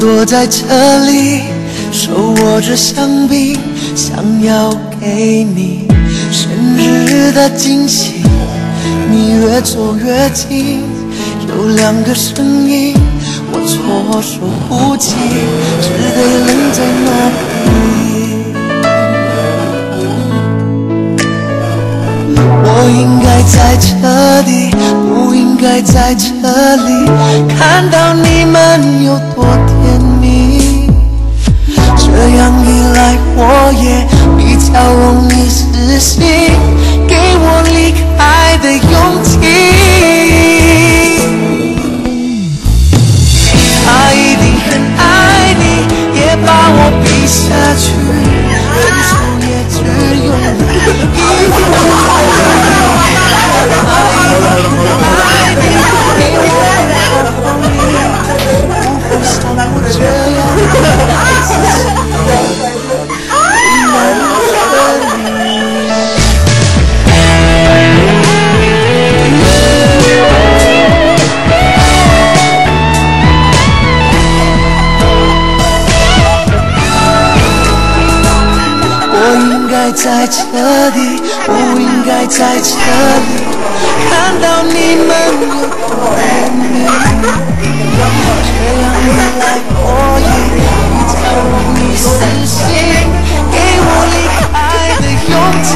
躲在这里，手握着香槟，想要给你生日的惊喜。你越走越近，有两个声音，我措手不及，只得愣在那里。我应该在这里，不应该在这里，看到你们有多甜蜜。这样一来，我也比较容易死心，给我离开的勇气。他一定很爱你，也把我逼下去，分手也只有一个。在这里，不应该在这里，看到你们有多甜蜜。这样一来，我也比较容易死心，给我离开的勇气。